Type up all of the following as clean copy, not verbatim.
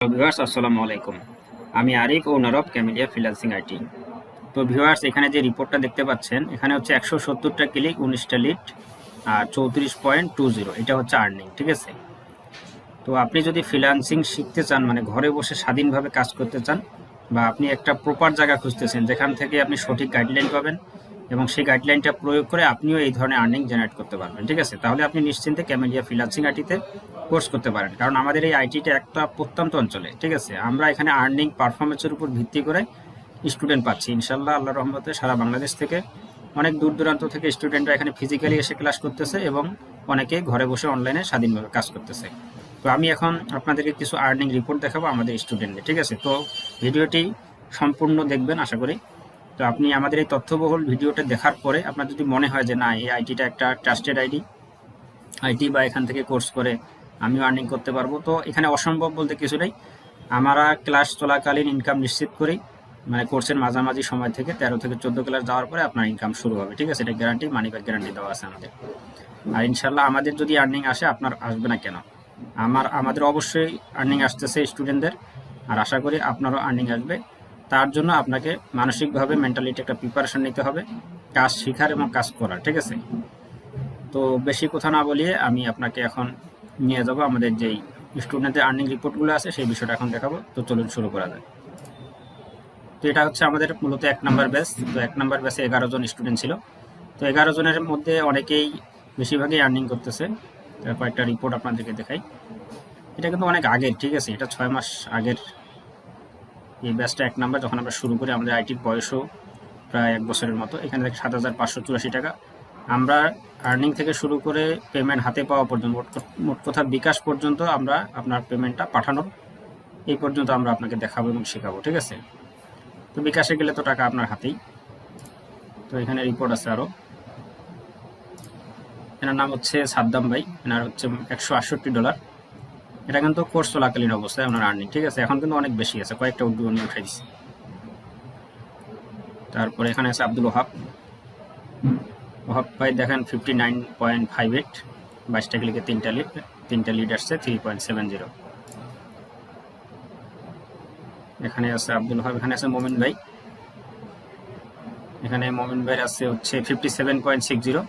Viewers আসসালামু আলাইকুম। আমি আরিফ, ওনার অফ ক্যামেলিয়া ফ্রিল্যান্সিং আইটি। তো ভিউয়ার্স, এখানে যে রিপোর্টটা দেখতে পাচ্ছেন, এখানে হচ্ছে 170টা ক্লিক, 19টা লিড আর 34.20, এটা হচ্ছে আর্নিং। ঠিক আছে। তো আপনি যদি ফ্রিল্যান্সিং শিখতে চান, মানে ঘরে বসে স্বাধীনভাবে কাজ করতে চান, বা আপনি একটা প্রপার জায়গা খুঁজতেছেন যেখান থেকে আপনি সঠিক গাইডলাইন পাবেন এবং সেই গাইডলাইনটা প্রয়োগ করে আপনিও এই ধরনের আর্নিং জেনারেট করতে পারবেন। ঠিক আছে, তাহলে আপনি নিশ্চিন্তে ক্যামেলিয়া ফ্রিল্যান্সিং আইটিতে কোর্স করতে পারেন। কারণ আমাদের এই আইটিটা একটা প্রত্যন্ত অঞ্চলে। ঠিক আছে, আমরা এখানে আর্নিং পারফরমেন্সের উপর ভিত্তি করে স্টুডেন্ট পাচ্ছি ইনশাল্লাহ, আল্লাহর রহমতে। সারা বাংলাদেশ থেকে অনেক দূর দূরান্ত থেকে স্টুডেন্টরা এখানে ফিজিক্যালি এসে ক্লাস করতেছে এবং অনেকে ঘরে বসে অনলাইনে স্বাধীনভাবে কাজ করতেছে। তো আমি এখন আপনাদেরকে কিছু আর্নিং রিপোর্ট দেখাবো আমাদের স্টুডেন্টদের। ঠিক আছে, তো ভিডিওটি সম্পূর্ণ দেখবেন আশা করি। তো আপনি আমাদের এই তথ্যবহুল ভিডিওটা দেখার পরে আপনার যদি মনে হয় যে না, এই আইটিটা একটা ট্রাস্টেড আইটি বা এখান থেকে কোর্স করে আমিও আর্নিং করতে পারবো, তো এখানে অসম্ভব বলতে কিছু নেই। আমরা ক্লাস চলাকালীন ইনকাম নিশ্চিত করি, মানে কোর্সের মাঝামাঝি সময় থেকে 13 থেকে 14 ক্লাস যাওয়ার পরে আপনার ইনকাম শুরু হবে। ঠিক আছে, এটা গ্যারান্টি, মানি ব্যাক গ্যারান্টি দেওয়া আছে আমাদের। আর ইনশাল্লাহ আমাদের যদি আর্নিং আসে, আপনার আসবে না কেন? আমাদের অবশ্যই আর্নিং আসতেছে স্টুডেন্টদের, আর আশা করি আপনারও আর্নিং আসবে। তার জন্য আপনাকে মানসিকভাবে মেন্টালিটি একটা প্রিপারেশন নিতে হবে, কাজ শেখার এবং কাজ করার। ঠিক আছে, তো বেশি কথা না বলিয়ে আমি আপনাকে এখন নিয়ে যাব আমাদের যেই স্টুডেন্টদের আর্নিং রিপোর্টগুলো আছে সেই বিষয়টা এখন দেখাবো। তো চলুন শুরু করা যায়। তো এটা হচ্ছে আমাদের মূলত 1 নম্বর ব্যাচ। তো 1 নম্বর ব্যাচে 11 জন স্টুডেন্ট ছিল। তো 11 জনের মধ্যে অনেকেই, বেশিরভাগই আর্নিং করতেছে। তারপর একটা রিপোর্ট আপনাদেরকে দেখাই। এটা কিন্তু অনেক আগের। ঠিক আছে, এটা 6 মাস আগের এই ব্যাচটা 1 নম্বর, যখন আমরা শুরু করি। আমাদের আইটির বয়সও প্রায় 1 বছরের মতো। এখানে 7,584 টাকা আমরা আর্নিং থেকে শুরু করে পেমেন্ট হাতে পাওয়া পর্যন্ত, মোট কথা বিকাশ পর্যন্ত আমরা আপনার পেমেন্টটা পাঠানোর এই পর্যন্ত আমরা আপনাকে দেখাবো এবং শেখাবো। ঠিক আছে, তো বিকাশে গেলে তো টাকা আপনার হাতেই। তো এখানে রিপোর্ট আছে আরও। এনার নাম হচ্ছে সাদ্দাম ভাই, এনার হচ্ছে $168। এটা কিন্তু কোর্স চলাকালীন অবস্থায় ওনার আর্নিং। ঠিক আছে, এখন কিন্তু অনেক বেশি আছে, কয়েকটা উনি উঠাই দিচ্ছে। তারপরে এখানে আছে আব্দুল ওহাব ভাই, দেখেন 59.58, 22টা ক্লিকে 3টা লিড আসছে, 3.70। এখানে আছে আব্দুল ওহাব। এখানে আছে মমিন ভাই, এখানে মমিন ভাইয়ের আছে হচ্ছে 57.60।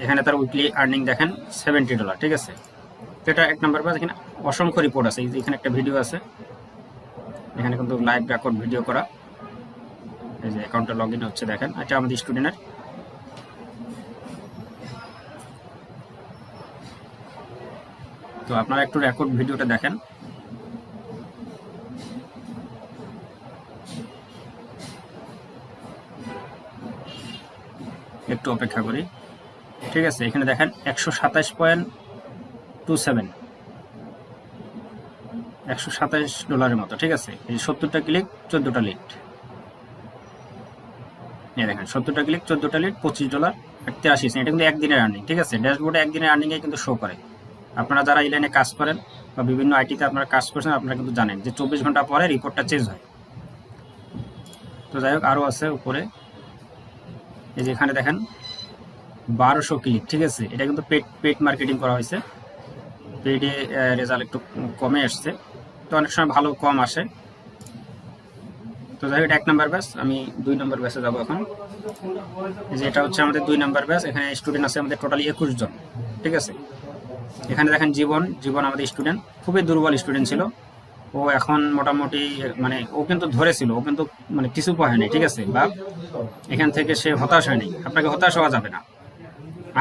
এখানে তার উইকলি আর্নিং দেখেন $70। ঠিক আছে, তো এটা 1 নম্বর ব্যাচ। এখানে অসংখ্য রিপোর্ট আছে, এখানে একটা ভিডিও আছে, এখানে কিন্তু লাইভ রেকর্ড ভিডিও করা। এই যে অ্যাকাউন্টটা লগ ইন হচ্ছে, দেখেন এটা আমাদের স্টুডেন্টের। তো আপনারা একটু রেকর্ড ভিডিওটা দেখেন। একটু অপেক্ষা করি। ঠিক আছে, এখানে দেখেন $127.27, $127 মতো। ঠিক আছে, এই 70টা ক্লিক, 14টা লিড। এই দেখেন 70টা ক্লিক, 14টা লিড, $25.83। এটা কিন্তু একদিনের আর্নিং। ঠিক আছে, ড্যাশবোর্ডে একদিনের আর্নিংয়ে কিন্তু শো করে। আপনারা যারা এই লাইনে কাজ করেন বা বিভিন্ন আইটিতে আপনারা কাজ করছেন, আপনারা কিন্তু জানেন যে 24 ঘন্টা পরে রিপোর্টটা চেঞ্জ হয়। তো যাই হোক, আরও আছে উপরে। এই যে এখানে দেখেন 1200 ক্লিক। ঠিক আছে, এটা কিন্তু পেড মার্কেটিং করা হয়েছে, পেডে রেজাল্ট একটু কমে আসছে। তো অনেক সময় ভালো কম আসে। তো যাই হোক, 1 নম্বর ব্যাচ। আমি 2 নম্বর ব্যাচে যাবো এখন। এই যে এটা হচ্ছে আমাদের 2 নম্বর ব্যাচ। এখানে স্টুডেন্ট আছে আমাদের টোটালি 21 জন। ঠিক আছে, এখানে দেখেন জীবন আমাদের স্টুডেন্ট, খুবই দুর্বল স্টুডেন্ট ছিল। ও এখন মোটামুটি, মানে ও কিন্তু ধরেছিল, ও কিন্তু মানে কিছু হয়নি। ঠিক আছে, বা এখান থেকে সে হতাশ হয়নি। আপনাকে হতাশ হওয়া যাবে না।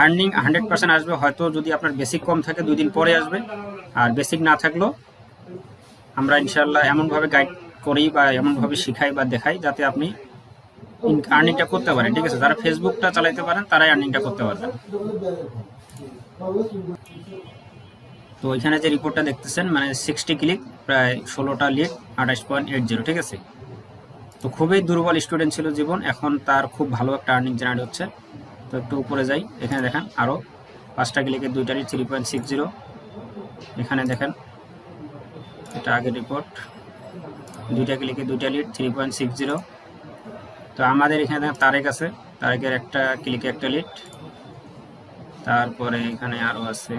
আর্নিং 100% আসবে, হয়তো যদি আপনার বেসিক কম থাকে 2 দিন পরে আসবে, আর বেসিক না থাকলেও আমরা ইনশাল্লাহ এমনভাবে গাইড করি বা এমনভাবে শিখাই বা দেখাই যাতে আপনি আর্নিংটা করতে পারেন। ঠিক আছে, যারা ফেসবুকটা চালাইতে পারেন তারাই আর্নিংটা করতে পারবেন। তো এখানে যে রিপোর্টটা দেখতেছেন, মানে 60 ক্লিক, প্রায় 16টা লিড, 28.80। ঠিক আছে, তো খুবই দুর্বল স্টুডেন্ট ছিল জীবন, এখন তার খুব ভালো একটা আর্নিং জেনারেট হচ্ছে। তো একটু উপরে যাই, এখানে দেখেন আরও 5টা ক্লিকে 2টা লিড, 3.60। এখানে দেখেন এটা আগের রিপোর্ট, 2টা ক্লিকে 2টা লিড, 3.60। তো আমাদের এখানে দেখেন তারেক আছে, তারেকের 1টা ক্লিকে 1টা লিড। তারপরে এখানে আরও আছে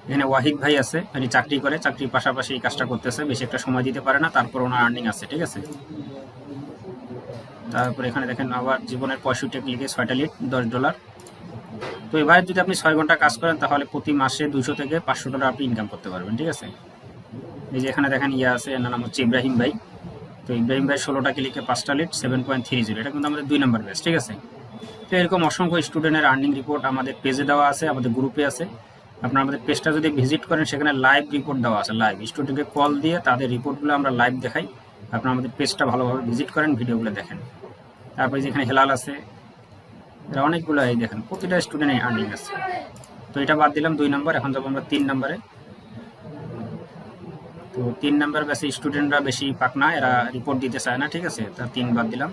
এখানে ওয়াহিদ ভাই আছে, উনি চাকরি করে, চাকরির পাশাপাশি এই কাজটা করতেছে, বেশি একটা সময় দিতে পারে না, তারপর ওনার আর্নিং আছে, ঠিক আছে। তারপর এখানে দেখেন আবার জীবনের 65 ক্লিকে 6টা লিড $10। তো এবারে যদি আপনি 6 ঘন্টা কাজ করেন তাহলে প্রতি মাসে 200 থেকে $500 আপনি ইনকাম করতে পারবেন, ঠিক আছে। এই যে এখানে দেখেন আছে, এর নাম হচ্ছে ইব্রাহিম ভাই। তো ইব্রাহিম ভাই 16টা ক্লিকে 5টা লিড 7.30, এটা কিন্তু আমাদের 2 নম্বর ব্যাচ, ঠিক আছে। তো এরকম অসংখ্য স্টুডেন্টের আর্নিং রিপোর্ট আমাদের পেজে দেওয়া আছে, আমাদের গ্রুপে আছে। আপনারা আমাদের পেজটা যদি ভিজিট করেন সেখানে লাইভ রিপোর্ট দেওয়া আছে, লাইভ স্টুডেন্টকে কল দিয়ে তাদের রিপোর্টগুলো আমরা লাইভ দেখাই। আপনারা আমাদের পেজটা ভালোভাবে ভিজিট করেন, ভিডিওগুলো দেখেন। তারপরে যেখানে হেলাল আছে, এরা অনেকগুলো এই দেখেন প্রতিটা স্টুডেন্টের আর্নিং আছে। তো এটা বাদ দিলাম 2 নম্বর, এখন যাবো আমরা 3 নম্বরে। তো 3 নম্বর ব্যাচে স্টুডেন্টরা বেশি পাক না, এরা রিপোর্ট দিতে চায় না, ঠিক আছে। তার 3 বাদ দিলাম।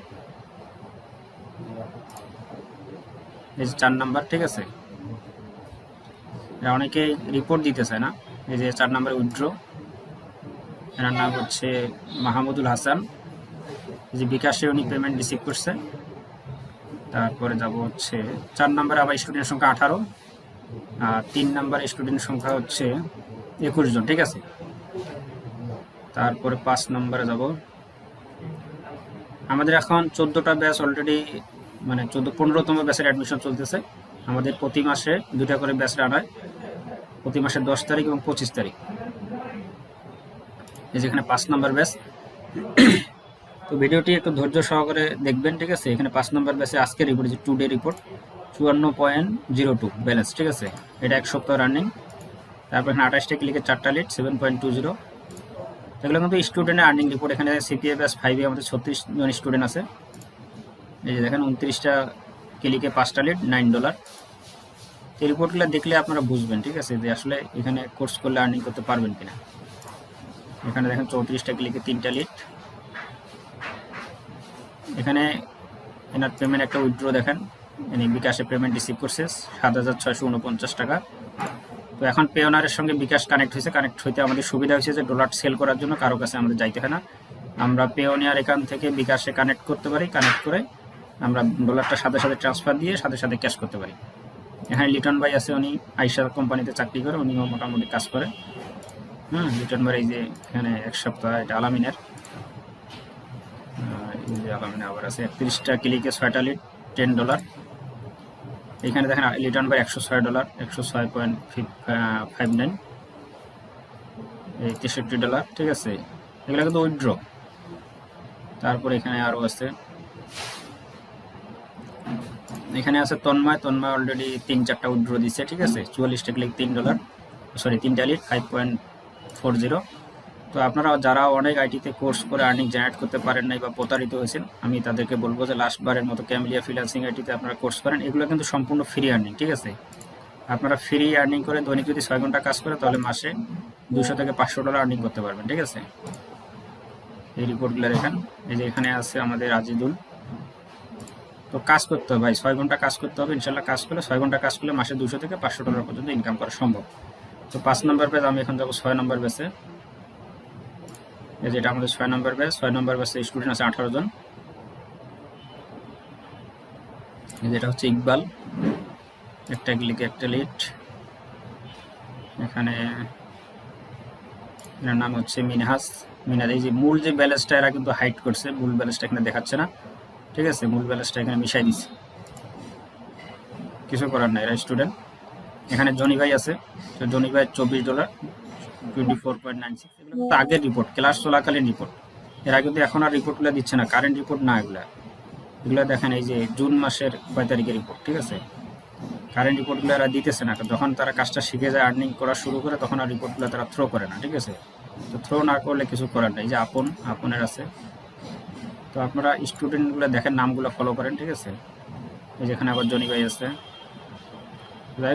এই যে 4 নম্বর, ঠিক আছে। এরা অনেকে রিপোর্ট দিতে চায় না। এই যে 4 নম্বরে উইথড্র, এনার নাম হচ্ছে মাহমুদুল হাসান। এই যে বিকাশে উনি পেমেন্ট রিসিভ করছে। তারপরে যাব হচ্ছে 4 নম্বরে আবার স্টুডেন্ট সংখ্যা 18, আর 3 নম্বর স্টুডেন্ট সংখ্যা হচ্ছে 21 জন, ঠিক আছে। তারপরে 5 নম্বরে যাব। আমাদের এখন 14টা ব্যাচ অলরেডি, মানে 15তম ব্যাচের অ্যাডমিশন চলতেছে। আমাদের প্রতি মাসে 2টা করে ব্যাচ রান হয়, প্রতি মাসের 10 তারিখ এবং 25 তারিখ। এই যেখানে 5 নম্বর ব্যাচ। তো ভিডিওটি একটু ধৈর্য সহকারে দেখবেন, ঠিক আছে। এখানে 5 নম্বর ব্যাচে আজকে রিপোর্ট, যে টুডে রিপোর্ট 54.02 ব্যালেন্স, ঠিক আছে। এটা 1 সপ্তাহ রানিং। তারপর এখানে 28টা ক্লিকে 4টা লিড 7.20। এগুলো কিন্তু স্টুডেন্টের আর্নিং রিপোর্ট। এখানে সিপিএ ব্যাচ 5-এ আমাদের 36 জন স্টুডেন্ট আছে। এই যে দেখেন 29টা ক্লিকে 5টা লিড $9। এই রিপোর্টগুলো দেখলে আপনারা বুঝবেন, ঠিক আছে, যে আসলে এখানে কোর্স করলে আর্নিং করতে পারবেন কিনা। এখানে দেখেন 34টা ক্লিকে 3টা লিড। এখানে এনার পেমেন্ট একটা উইথড্র দেখেন, ইনি বিকাশে পেমেন্ট রিসিভ করছে 7,649 টাকা। তো এখন পেওনারের সঙ্গে বিকাশ কানেক্ট হয়েছে। কানেক্ট হইতে আমাদের সুবিধা হয়েছে যে ডলার সেল করার জন্য কারো কাছে আমাদের যাইতে হয় না। আমরা পেওনিয়ার এখান থেকে বিকাশে কানেক্ট করতে পারি, কানেক্ট করে আমরা ডলারটা সাথে সাথে ট্রান্সফার দিয়ে সাথে সাথে ক্যাশ করতে পারি। এখানে লিটন ভাই আছে, উনি আইসার কোম্পানিতে চাকরি করে, উনিও মোটামুটি কাজ করে। লিটন ভাই এই যে এখানে 1 সপ্তাহ, এটা আলামিনের। এই যে আলামিনে আবার আছে 31টা ক্লিকে 6টা লিড $10। এখানে দেখেন লিটন ভাই $106, $106.59, এই $63, ঠিক আছে। এগুলো কিন্তু উইথড্র। তারপরে এখানে আরও আছে, এখানে আছে তন্ময় অলরেডি 3-4টা উইথড্র দিচ্ছে, ঠিক আছে। 44টা ক্লিক $3, সরি 3টা লিড 5.40। তো আপনারা যারা অনেক আইটিতে কোর্স করে আর্নিং জেনারেট করতে পারেন নাই বা প্রতারিত হয়েছেন, আমি তাদেরকে বলবো যে লাস্টবারের মতো ক্যামেলিয়া ফ্রিল্যান্সিং আইটিতে আপনারা কোর্স করেন। এগুলো কিন্তু সম্পূর্ণ ফ্রি আর্নিং, ঠিক আছে। আপনারা ফ্রি আর্নিং করে দৈনিক যদি 6 ঘন্টা কাজ করে তাহলে মাসে $200 থেকে $500 আর্নিং করতে পারবেন, ঠিক আছে। এই রিপোর্টগুলো দেখেন। এই যে এখানে আছে আমাদের আজিদুল। তো কাজ করতে হবে ভাই, 6 ঘন্টা কাজ করতে হবে, ইনশাল্লাহ কাজ করলে 6 ঘন্টা কাজ করলে মাসে $200 থেকে $500 পর্যন্ত ইনকাম করা সম্ভব। তো 5 নম্বর ব্যাচ, আমি এখন যাবো 6 নম্বর ব্যাচে। এই যে এটা আমাদের 6 নম্বর ব্যাচ। 6 নম্বর ব্যাচে স্টুডেন্ট আছে 18 জন। এই যে এটা হচ্ছে ইকবাল, একটা ক্লিকে 1টা লিড। এখানে এর নাম হচ্ছে মিনহাজ। এই যে মূল যে ব্যালেন্সটা এরা কিন্তু হাইড করছে, মূল ব্যালেন্সটা এখানে দেখাচ্ছে না, ঠিক আছে। মূল ব্যালেন্সটা এখানে মিশাই দিচ্ছে, কিছু করার নাই, এরা স্টুডেন্ট। এখানে জনি ভাই আছে, তো জনি ভাই $24, 24.96। এগুলো কিন্তু আগের রিপোর্ট, ক্লাস চলাকালীন রিপোর্ট। এরা কিন্তু এখন আর রিপোর্টগুলো দিচ্ছে না, কারেন্ট রিপোর্ট না এগুলো দেখেন। এই যে জুন মাসের 5 তারিখের রিপোর্ট, ঠিক আছে। কারেন্ট রিপোর্টগুলো এরা দিতেছে না, যখন তারা কাজটা শিখে যায়, আর্নিং করা শুরু করে, তখন আর রিপোর্টগুলো তারা থ্রো করে না, ঠিক আছে। তো থ্রো না করলে কিছু করার নেই। যে আপনের আছে। তো আপনারা স্টুডেন্টগুলো দেখেন, নামগুলো ফলো করেন, ঠিক আছে। এই যেখানে আবার জনি ভাই আছে।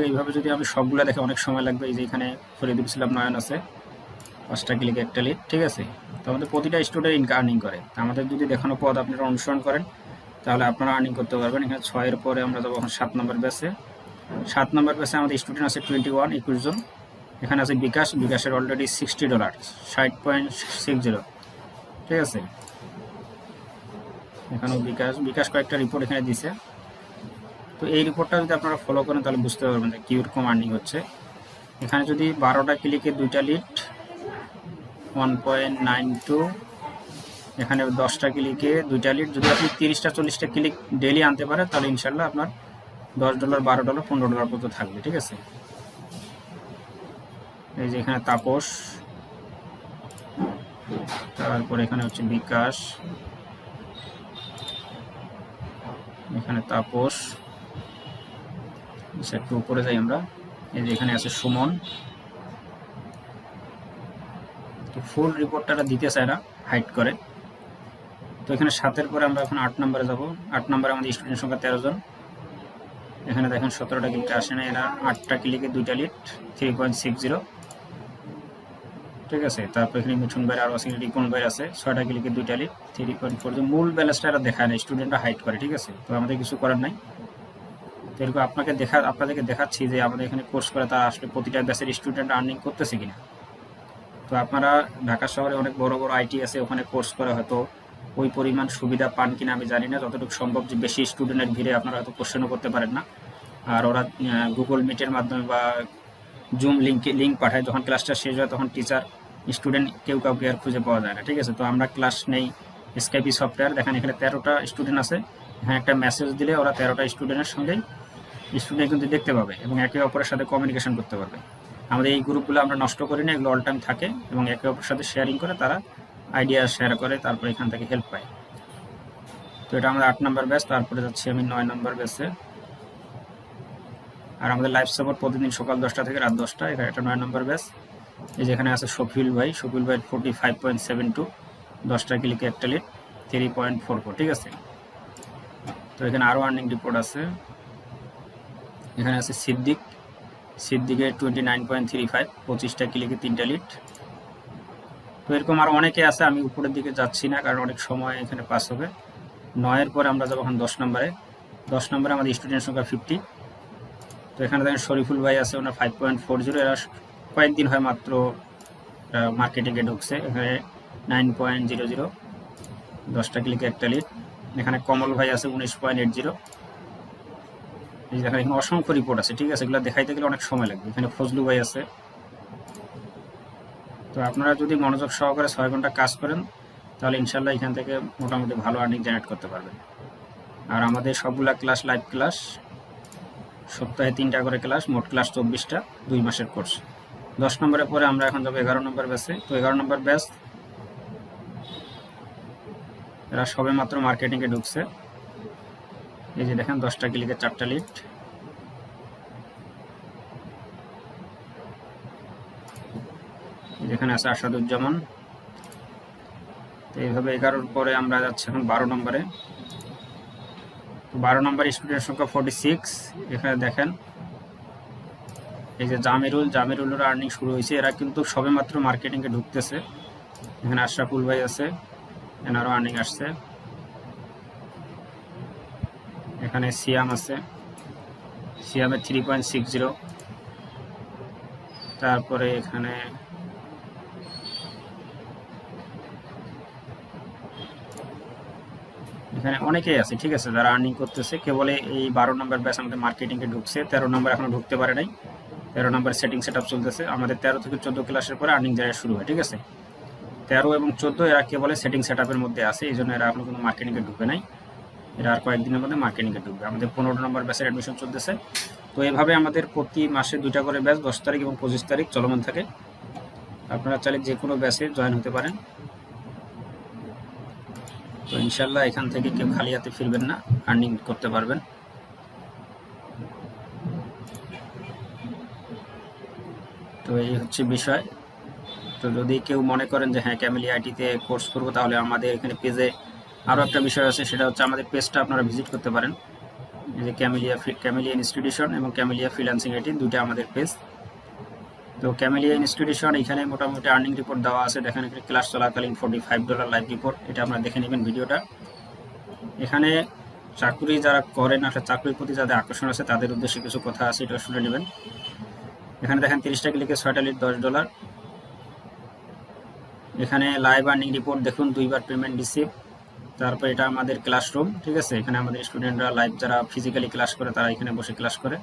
এইভাবে যদি আমি সবগুলো দেখে অনেক সময় লাগবে। এই যে এখানে ফরিদুল ইসলাম নয়ন আছে, 5টা ক্লিকে 1টা লিড, ঠিক আছে। তো আমাদের প্রতিটা স্টুডেন্ট আর্নিং করে। তো আমাদের যদি দেখানো পদ আপনারা অনুসরণ করেন তাহলে আপনারা আর্নিং করতে পারবেন। এখানে 6-এর পরে আমরা যাবো এখন 7 নম্বর ব্যাচে। 7 নম্বর ব্যাচে আমাদের স্টুডেন্ট আছে 21 জন। এখানে আছে বিকাশের অলরেডি $60, 60.60, ঠিক আছে। এখানেও বিকাশ কয়েকটা রিপোর্ট এখানে দিছে। তো এই রিপোর্টটা যদি আপনারা ফলো করেন তাহলে বুঝতে পারবেন যে কীরকম আর্নিং হচ্ছে। এখানে যদি 12টা ক্লিকে 2টা লিড 1.92, এখানে 10টা ক্লিকে 2টা লিড, যদি আপনি 30টা 40টা ক্লিক ডেইলি আনতে পারেন তাহলে ইনশাল্লাহ আপনার $10 $12 $15 পর্যন্ত থাকবে। ঠিক আছে, এই যে এখানে তাপস, তারপরে এখানে হচ্ছে বিকাশ, এখানে তাপস, একটু উপরে যাই আমরা, এই যে এখানে আছে সুমন। তো ফুল রিপোর্টটা দিতে চায় না, হাইড করে। তো এখানে 7-এর পরে আমরা এখন 8 নম্বরে যাব। 8 নম্বরে আমাদের স্টুডেন্ট সংখ্যা 13 জন। এখানে দেখেন 17টা ক্লিক আসে না, এরা 8টা ক্লিকে 2টা লিড 3.60। ঠিক আছে, তারপর এখানে মিঠুন ভাই আরও আছে, রিপন ভাই আছে 6টা ক্লিকে 2টা লিড 3.4। মূল ব্যালেন্সটা এরা দেখায় না, স্টুডেন্টরা হাইড করে। ঠিক আছে, তো আমাদের কিছু করার নাই। তো এরকম আপনাদেরকে দেখাচ্ছি যে আমাদের এখানে কোর্স করে তারা আসলে প্রতিটা ব্যাচের স্টুডেন্ট আর্নিং করতেছে কিনা। তো আপনারা ঢাকা শহরে অনেক বড় বড় আইটি আছে, ওখানে কোর্স করে হয়তো ওই পরিমাণ সুবিধা পান কিনা আমি জানি না। যতটুকু সম্ভব যে বেশি স্টুডেন্টের ভিড়ে আপনারা হয়তো কোশ্চেনও করতে পারেন না। আর ওরা গুগল মিটের মাধ্যমে বা জুম লিঙ্ক পাঠায়, যখন ক্লাসটা শেষ হয় তখন টিচার স্টুডেন্ট কেউ কাউকে আর খুঁজে পাওয়া যায় না। ঠিক আছে, তো আমরা ক্লাস নেই স্কাইপি সফটওয়্যার, দেখেন এখানে 13টা স্টুডেন্ট আছে। এখানে একটা মেসেজ দিলে ওরা 13টা স্টুডেন্টের সঙ্গেই স্টুডেন্ট কিন্তু দেখতে পাবে এবং একে অপরের সাথে কমিউনিকেশন করতে পারবে। আমাদের এই গ্রুপগুলো আমরা নষ্ট করি না, এগুলো অল টাইম থাকে এবং একে অপরের সাথে শেয়ারিং করে, তারা আইডিয়া শেয়ার করে, তারপর এখান থেকে হেল্প পায়। তো এটা আমাদের 8 নম্বর ব্যাচ। তারপরে যাচ্ছি আমি 9 নম্বর ব্যাচে। আর আমাদের লাইভ সাপোর্ট প্রতিদিন সকাল 10টা থেকে রাত 10টা। এখানে এটা 9 নম্বর ব্যাচ। এই যেখানে আছে শফিউল ভাই 45.72, 10টা ক্লিকে একটা লিড 3.44। ঠিক আছে, তো এখানে আরও আর্নিং রিপোর্ট আছে। এখানে আছে সিদ্দিকের 29.35, 25টা ক্লিকে 3টা লিড। তো এরকম আরও অনেকে আছে, আমি উপরের দিকে যাচ্ছি না কারণ অনেক সময় এখানে পাস হবে। 9-এর পরে আমরা যাবো এখন 10 নম্বরে। 10 নম্বরে আমাদের স্টুডেন্ট সংখ্যা 50। তো এখানে দেখেন শরীফুল ভাই আছে, ওনার 5.40। এরা কয়েকদিন হয় মাত্র মার্কেটিংয়ে ঢুকছে। এখানে 9.00, 10টা ক্লিকে একটা লিড। এখানে কমল ভাই আছে 19.80। এই দেখেন এখানে অসংখ্য রিপোর্ট আছে। ঠিক আছে, এগুলো দেখাইতে গেলে অনেক সময় লাগবে। এখানে ফজলু ভাই আছে। তো আপনারা যদি মনোযোগ সহকারে 6 ঘন্টা কাজ করেন তাহলে ইনশাল্লাহ এখান থেকে মোটামুটি ভালো আর্নিং জেনারেট করতে পারবেন। আর আমাদের সবগুলা ক্লাস লাইভ ক্লাস, সপ্তাহে 3টা করে ক্লাস, মোট ক্লাস 24টা, 2 মাসের কোর্স। 10 নম্বরের পরে আমরা এখন যাবো 11 নম্বর ব্যাচে। তো 11 নম্বর ব্যাচ এরা সবে মাত্র মার্কেটিংয়ে ঢুকছে। এই যে দেখেন 10টা ক্লিকে 4টা লিড। যেখানে আছে আসাদুজ্জামান। তো এইভাবে 11-র পরে আমরা যাচ্ছি এখন 12 নম্বরে। 12 নম্বর স্টুডেন্ট সংখ্যা 46। এখানে দেখেন এই যে জামিরুলের আর্নিং শুরু হয়েছে। এরা কিন্তু সবে মাত্র মার্কেটিংয়ে ঢুকতেছে। এখানে আশরাফুল ভাই আছে, এনারও আর্নিং আসছে। এখানে সিয়াম আছে, সিয়ামের 3.60। তারপরে এখানে অনেকেই আছে। ঠিক আছে, যারা আর্নিং করতেছে। কেবল এই 12 নম্বর ব্যাচ আমাদের মার্কেটিংয়ে ঢুকছে। 13 নম্বর এখনো ঢুকতে পারে নাই। 13 নম্বর সেটিং সেট আপ চলতেছে। আমাদের 13 থেকে 14 ক্লাসের পরে আর্নিং জেনারেট শুরু হয়। ঠিক আছে, 13 এবং 14 এরা কেবল সেটিং সেট আপের মধ্যে আছে, এই জন্য এরা এখনো কোনো মার্কেটিংয়ে ঢুকে নাই। এরা আর কয়েকদিনের মধ্যে মার্কেটিংয়ে ঢুকবে। আমাদের 15 নম্বর ব্যাচের অ্যাডমিশন চলতেছে। তো এইভাবে আমাদের প্রতি মাসে 2টা করে ব্যাচ 10 তারিখ এবং 25 তারিখ চলমান থাকে। আপনারা চাইলে যে কোনো ব্যাচে জয়েন হতে পারেন। তো ইনশাল্লাহ এখান থেকে কেউ খালি হাতে ফিরবেন না, আর্নিং করতে পারবেন। তো এই হচ্ছে বিষয়। তো যদি কেউ মনে করেন যে হ্যাঁ ক্যামেলিয়া আইটিতে কোর্স করবো, তাহলে আমাদের এখানে পেজে আরও একটা বিষয় আছে, সেটা হচ্ছে আমাদের পেজটা আপনারা ভিজিট করতে পারেন। এই যে ক্যামেলিয়া ইনস্টিটিউশন এবং ক্যামেলিয়া ফ্রিল্যান্সিং আইটি, দুইটা আমাদের পেজ। তো ক্যামেলিয়া ইনস্টিটিউশন এখানে মোটামুটি আর্নিং রিপোর্ট দেওয়া আছে। দেখেন এখানে ক্লাস চলাকালীন $45 লাইভ রিপোর্ট, এটা আপনারা দেখে নেবেন ভিডিওটা। এখানে চাকরি যারা করেন, আসলে চাকরির প্রতি যাদের আকর্ষণ আছে তাদের উদ্দেশ্যে কিছু কথা আছে, এটা শুনে নেবেন। এখানে দেখেন 30টা ক্লিকে 6টা লিড $10। এখানে লাইভ আর্নিং রিপোর্ট দেখুন, 2বার পেমেন্ট রিসিভ। তারপর এটা আমাদের ক্লাসরুম। ঠিক আছে, এখানে আমাদের স্টুডেন্টরা লাইভ যারা ফিজিক্যালি ক্লাস করে তারা এখানে বসে ক্লাস করে।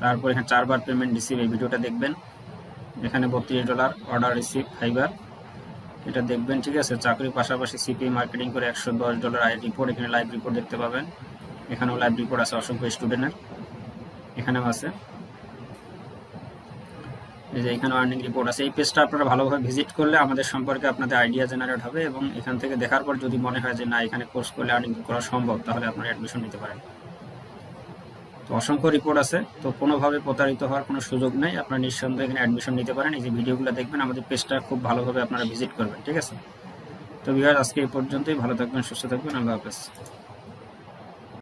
তারপর এখানে 4বার পেমেন্ট রিসিভ, এই ভিডিওটা দেখবেন। এখানে $32 অর্ডার রিসিভ ফাইবার, এটা দেখবেন, ঠিক আছে। চাকরির পাশাপাশি সিপিএ মার্কেটিং করে $110 আয়ের রিপোর্ট, এখানে লাইভ রিপোর্ট দেখতে পাবেন। এখানেও লাইভ রিপোর্ট আছে অসংখ্য স্টুডেন্টের, এখানেও আছে, এই যে এখানে আর্নিং রিপোর্ট আছে। এই পেজটা আপনারা ভালোভাবে ভিজিট করলে আমাদের সম্পর্কে আপনাদের আইডিয়া জেনারেট হবে, এবং এখান থেকে দেখার পর যদি মনে হয় যে না এখানে কোর্স করলে আর্নিং করা সম্ভব, তাহলে আপনারা অ্যাডমিশন নিতে পারেন। তো অসংখ্য রিপোর্ট আছে, তো কোনোভাবে প্রতারিত হওয়ার কোনো সুযোগ নেই, আপনারা নিঃসন্দেহে এখানে অ্যাডমিশন নিতে পারেন। এই যে ভিডিওগুলো দেখবেন, আমাদের পেজটা খুব ভালোভাবে আপনারা ভিজিট করবেন, ঠিক আছে। তো ভিউয়ার, আজকে এই পর্যন্তই। ভালো থাকবেন, সুস্থ থাকবেন, আল্লাহ হাফেজ।